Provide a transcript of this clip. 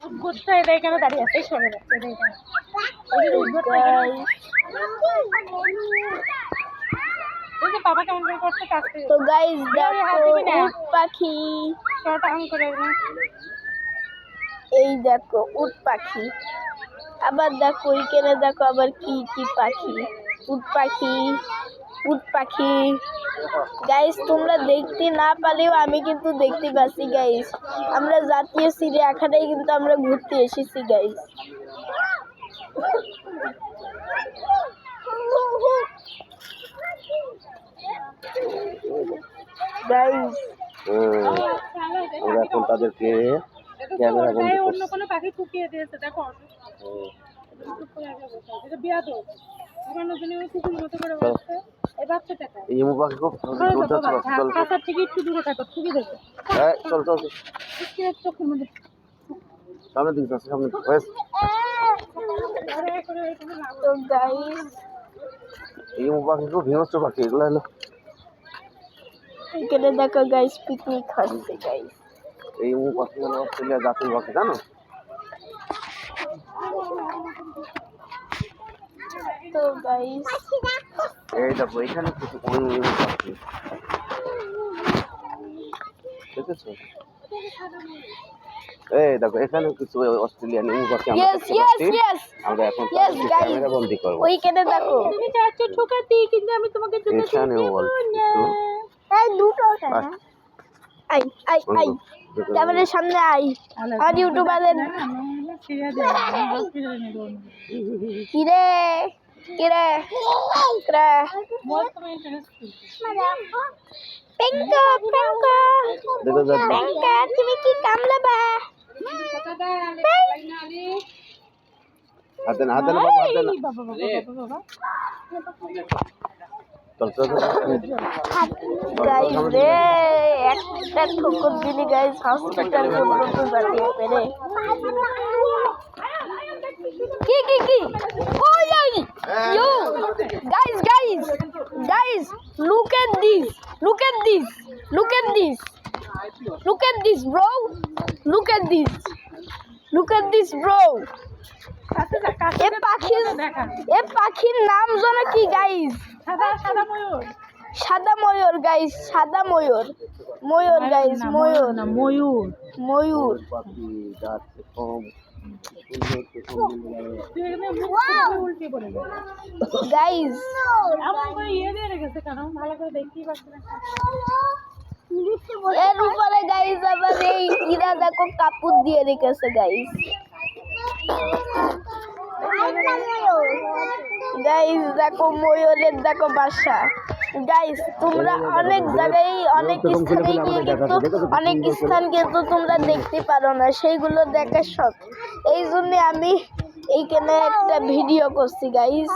উদ্ভুতটা এটা এখানে দাঁড়িয়ে আছে, সরে যাচ্ছে এটা এখানে। বাবা কেমন করে করছে কাছে। তো গাইস দেখো উট পাখি, এই দেখো উট পাখি, আবার দেখো এখানে দেখো আবার কি কি পাখি, উট পাখি, উট পাখি। গাইস তোমরা দেখতে না পারলেও আমি কিন্তু দেখতে পাচ্ছি গাইস। আমরা জাতীয় চিড়িয়াখানায় কিন্তু আমরা ঘুরতে এসেছি গাইস। গাইস আমরা এখন তাদেরকে ক্যামেরা বন্ধ করছি। অন্য কোনো পাখি ঠুকিয়ে দিয়েছে দেখো। এটা বিয়াদব। ঘুমানোর জন্য কুকুরের মতো করে বসছে। এই বাচ্চাটাকে এই ইমু পাখি খুব দূর যাচ্ছে, চল কাছার থেকে একটু দূরে থাকো, ঠুকি দেবে। এই চল চল চোখের মধ্যে সামনে দিকে যাচ্ছে, সামনে বেশ। তো গাইস এই ইমু পাখি খুব হিংস্র পাখি, এগুলো হলো এখানে দেখো গাইস পিকনিক হচ্ছে গাইস। এই ইমু পাখি হলো অস্ট্রেলিয়া জাতীয় পাখি, জানো? তো গাইস এই দেখো এখানে কিছু ইমু পাখি দেখেছো? এই দেখো এখানে কিছু অস্ট্রেলিয়ান ইমু পাখি আমরা দেখতে পাচ্ছি। আমরা এখন তাদেরকে ক্যামেরা বন্দি করব। ওইখানে দেখো তুমি চাচ্ছ ঠোকাতে, কিন্তু আমি তোমাকে জন্য এখানেও কিছু এই দুটো না, আই আই আই ক্যামেরার সামনে আই। আর ইউটিউবারদের কিরে কিরে কিরে পেঙ্কা পেঙ্কা দেখো যাচ্ছে। পেঙ্কা তুমি কি কামলাবা? হাতে না হাতে না বাবা, হাতে না। চল চল গাইস রে একটা ঠোকর দিলি গাইস হসপিটাল পর্যন্ত যাচ্ছে পেরে। কি কি কি ওই ওই you guys guys guys look at this, look at this, look at this, look at this bro, look at this, look at this bro. এ পাখির নাম জানো কি গাইস? সাদা ময়ূর। সাদা ময়ূর গাইস, সাদা ময়ূর, ময়ূর গাইস, ময়ূর না ময়ূর, ময়ূর। পাখি যাচ্ছে কম উল্টে পড়ে গেল গাইস এমন করে ইয়ে দিয়ে রেখেছে কেন? ভালো করে দেখতেই পাচ্ছি না। এর উপরে গাইস আবার এই ইরা দেখো কাপড় দিয়ে রেখেছে গাইস। গাইস দেখো ময়ূরের দেখো বাসা। গাইস তোমরা অনেক জায়গায় অনেক স্থানে গিয়ে কিন্তু অনেক স্থান কিন্তু তোমরা দেখতে পারো না, সেইগুলো দেখার শখ। এই জন্য আমি এইখানে একটা ভিডিও করছি গাইস।